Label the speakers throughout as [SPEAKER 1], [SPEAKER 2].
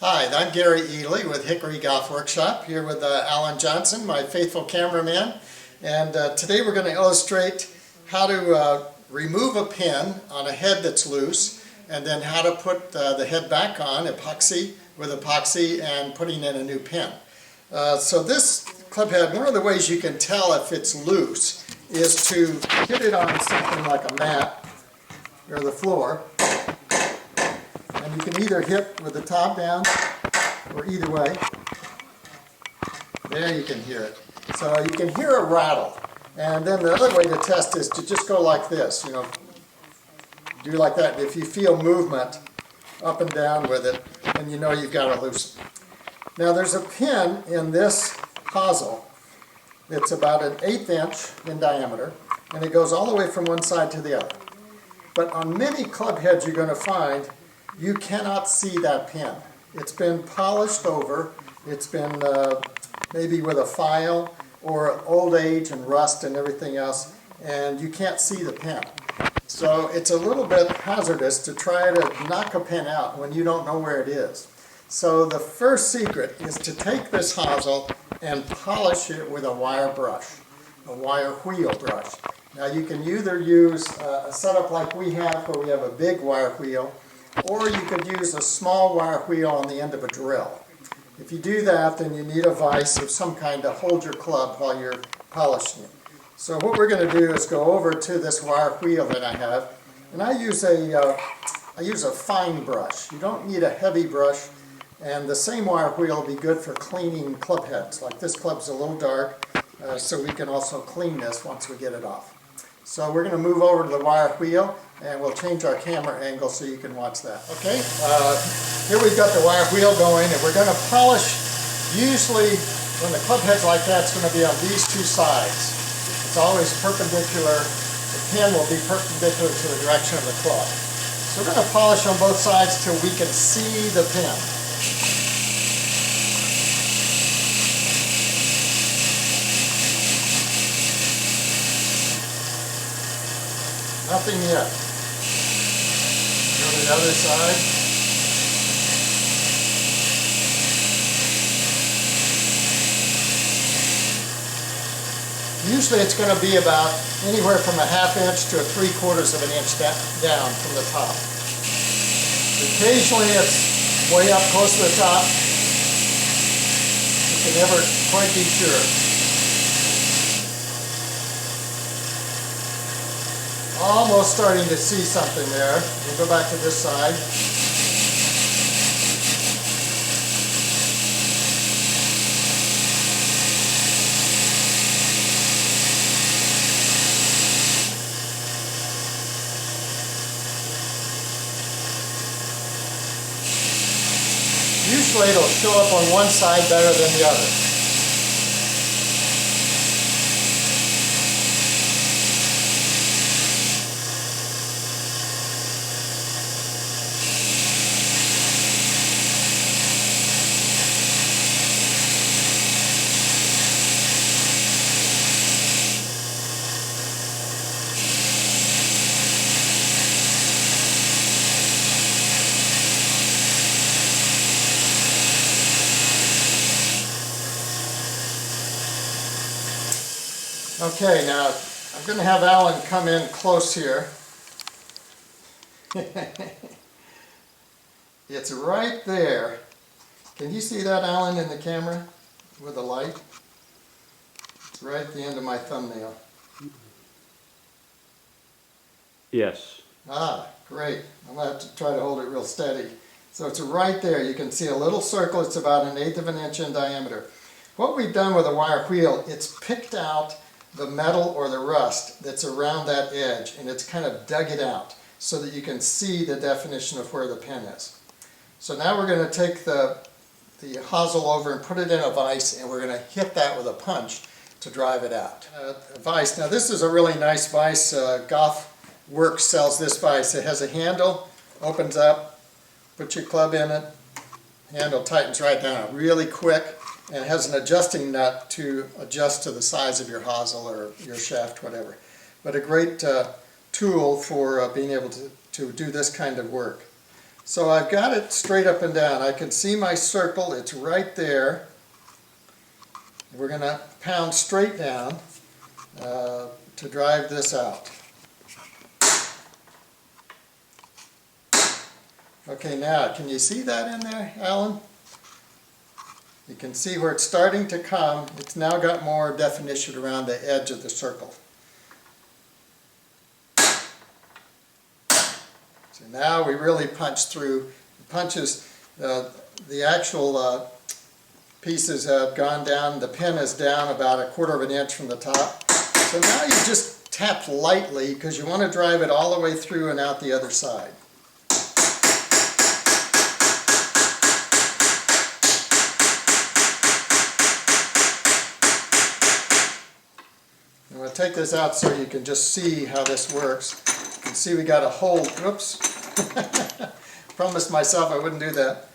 [SPEAKER 1] Hi, I'm Gary Ely with Hickory Golf Workshop, here with Alan Johnson, my faithful cameraman. And today we're going to illustrate how to remove a pin on a head that's loose, and then how to put the head back on with epoxy and putting in a new pin. So this club head, one of the ways you can tell if it's loose is to hit it on something like a mat or the floor. And you can either hit with the top down or either way. There you can hear it. So you can hear a rattle. And then the other way to test is to just go like this, do like that. If you feel movement up and down with it, then you know you've got to loosen. Now there's a pin in this hosel. It's about an 1/8 inch in diameter, and it goes all the way from one side to the other. But on many club heads you're going to find you cannot see that pin. It's been polished over, it's been maybe with a file or old age and rust and everything else, and you can't see the pin. So it's a little bit hazardous to try to knock a pin out when you don't know where it is. So the first secret is to take this hosel and polish it with a wire brush, a wire wheel brush. Now you can either use a setup like we have where we have a big wire wheel, or you could use a small wire wheel on the end of a drill. If you do that, then you need a vise of some kind to hold your club while you're polishing it. So what we're going to do is go over to this wire wheel that I have, and I use a fine brush. You don't need a heavy brush, and the same wire wheel will be good for cleaning club heads. Like this club's a little dark, so we can also clean this once we get it off. So we're going to move over to the wire wheel, and we'll change our camera angle so you can watch that. Okay, here we've got the wire wheel going, and we're going to polish. Usually when the club head's like that, it's going to be on these two sides. It's always perpendicular. The pin will be perpendicular to the direction of the club. So we're going to polish on both sides till we can see the pin. Nothing yet. Go to the other side. Usually it's going to be about anywhere from a 1/2 inch to a 3/4 of an inch down from the top. Occasionally it's way up close to the top. You can never quite be sure. Almost starting to see something there. We'll go back to this side. Usually it'll show up on one side better than the other. Okay, now I'm going to have Alan come in close here. It's right there. Can you see that, Alan, in the camera with the light? It's right at the end of my thumbnail.
[SPEAKER 2] Yes.
[SPEAKER 1] Ah, great. I'm going to have to try to hold it real steady. So it's right there. You can see a little circle. It's about an 1/8 of an inch in diameter. What we've done with a wire wheel, it's picked out the metal or the rust that's around that edge, and it's kind of dug it out so that you can see the definition of where the pin is. So now we're going to take the hosel over and put it in a vise, and we're going to hit that with a punch to drive it out. A vise. Now this is a really nice vise. Golf Works sells this vise. It has a handle, opens up, put your club in it, handle tightens right down really quick, and it has an adjusting nut to adjust to the size of your hosel or your shaft, whatever. But a great tool for being able to do this kind of work. So I've got it straight up and down. I can see my circle, it's right there. We're going to pound straight down to drive this out. Okay, now can you see that in there, Alan? You can see where it's starting to come. It's now got more definition around the edge of the circle. So now we really punch through. The punches, the actual pieces have gone down. The pin is down about 1/4 of an inch from the top. So now you just tap lightly because you want to drive it all the way through and out the other side. I'm going to take this out so you can just see how this works. You can see we got a hole. Whoops. Promised myself I wouldn't do that.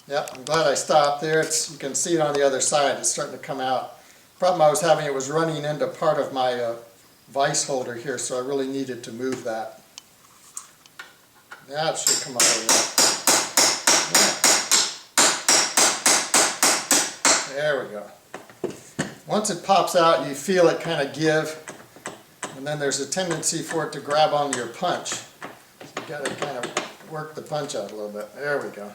[SPEAKER 1] Yep, I'm glad I stopped there. You can see it on the other side. It's starting to come out. The problem I was having, it was running into part of my vise holder here, so I really needed to move that. Now it should come out of that. Yeah. There we go. Once it pops out, you feel it kind of give, and then there's a tendency for it to grab onto your punch. So you've got to kind of work the punch out a little bit. There we go.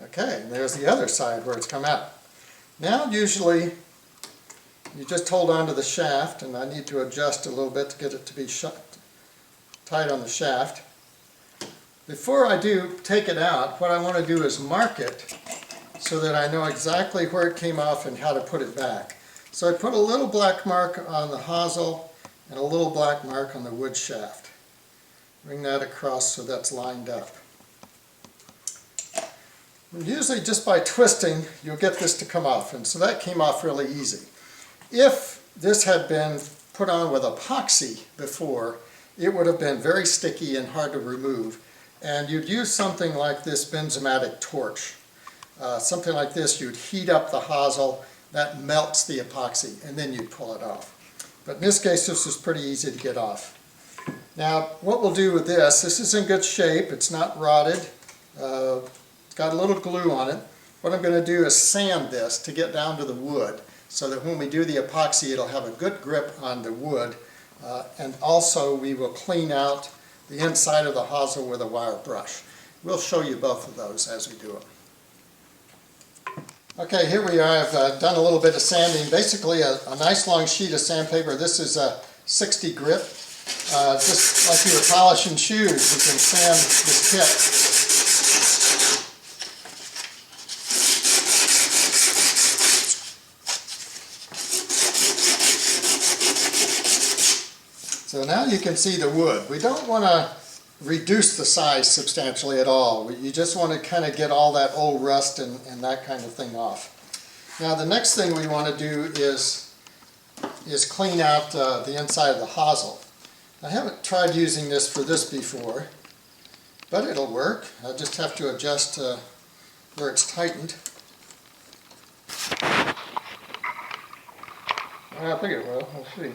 [SPEAKER 1] Okay, and there's the other side where it's come out. Now usually you just hold on to the shaft, and I need to adjust a little bit to get it to be tight on the shaft. Before I do take it out, what I want to do is mark it so that I know exactly where it came off and how to put it back. So I put a little black mark on the hosel and a little black mark on the wood shaft. Bring that across so that's lined up. And usually just by twisting you'll get this to come off, and so that came off really easy. If this had been put on with epoxy before, it would have been very sticky and hard to remove, and you'd use something like this benzomatic torch. Something like this, you'd heat up the hosel, that melts the epoxy, and then you'd pull it off. But in this case, this is pretty easy to get off. Now, what we'll do with this is in good shape, it's not rotted, it's got a little glue on it. What I'm going to do is sand this to get down to the wood, so that when we do the epoxy, it'll have a good grip on the wood, and also we will clean out the inside of the hosel with a wire brush. We'll show you both of those as we do it. Okay, here we are. I've done a little bit of sanding. Basically a nice long sheet of sandpaper. This is a 60 grit. Just like you were polishing shoes, you can sand this tip. So now you can see the wood. We don't want to reduce the size substantially at all. You just want to kind of get all that old rust and that kind of thing off. Now the next thing we want to do is clean out the inside of the hosel. I haven't tried using this for this before, but it'll work. I just have to adjust where it's tightened. I think it will. We'll see.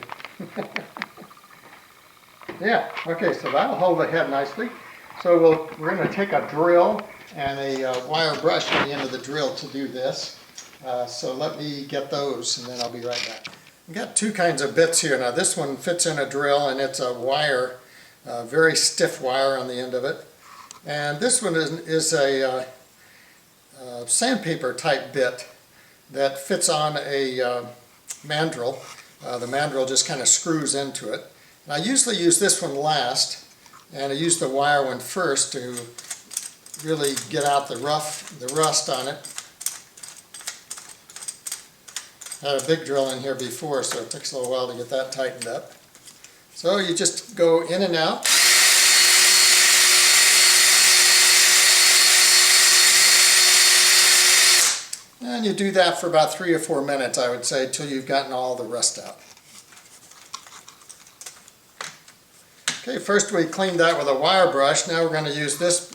[SPEAKER 1] Yeah, okay, so that'll hold the head nicely. So we're going to take a drill and a wire brush at the end of the drill to do this. So let me get those and then I'll be right back. We've got two kinds of bits here. Now this one fits in a drill and it's a wire, very stiff wire on the end of it. And this one is a sandpaper type bit that fits on a mandrel. The mandrel just kind of screws into it. I usually use this one last, and I use the wire one first to really get out the rust on it. I had a big drill in here before, so it takes a little while to get that tightened up. So you just go in and out. And you do that for about 3 or 4 minutes, I would say, till you've gotten all the rust out. Okay, first we cleaned that with a wire brush. Now we're going to use this.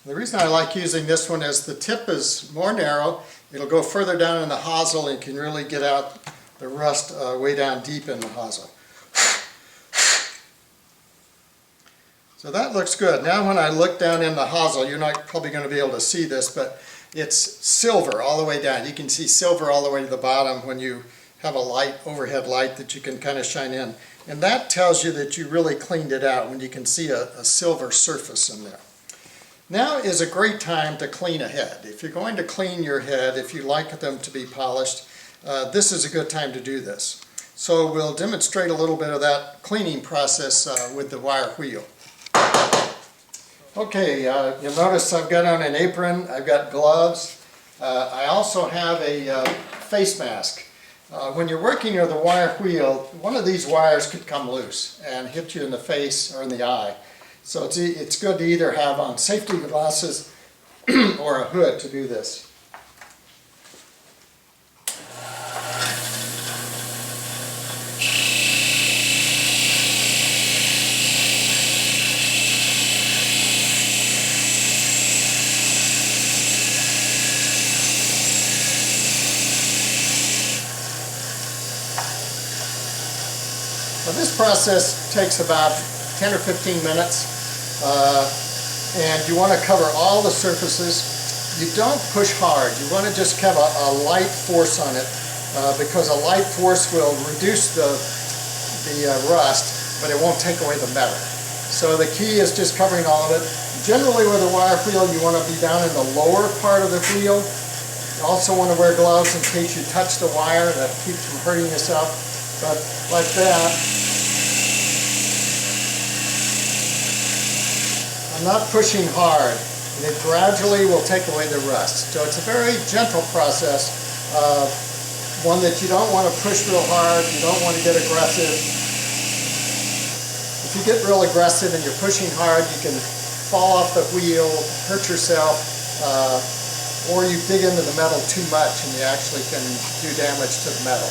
[SPEAKER 1] The reason I like using this one is the tip is more narrow. It'll go further down in the hosel and you can really get out the rust way down deep in the hosel. So that looks good. Now when I look down in the hosel, you're not probably going to be able to see this, but it's silver all the way down. You can see silver all the way to the bottom when you have a light, overhead light that you can kind of shine in. And that tells you that you really cleaned it out when you can see a silver surface in there. Now is a great time to clean a head. If you're going to clean your head, if you like them to be polished, this is a good time to do this. So we'll demonstrate a little bit of that cleaning process with the wire wheel. Okay, you'll notice I've got on an apron, I've got gloves. I also have a face mask. When you're working with the wire wheel, one of these wires could come loose and hit you in the face or in the eye. So it's good to either have on safety glasses or a hood to do this. Now this process takes about 10 or 15 minutes. And you want to cover all the surfaces. You don't push hard. You want to just have a light force on it because a light force will reduce the rust, but it won't take away the metal. So the key is just covering all of it. Generally with a wire wheel, you want to be down in the lower part of the wheel. You also want to wear gloves in case you touch the wire. That keeps from hurting yourself. But like that. I'm not pushing hard, and it gradually will take away the rust. So it's a very gentle process, one that you don't want to push real hard, you don't want to get aggressive. If you get real aggressive and you're pushing hard, you can fall off the wheel, hurt yourself, or you dig into the metal too much and you actually can do damage to the metal.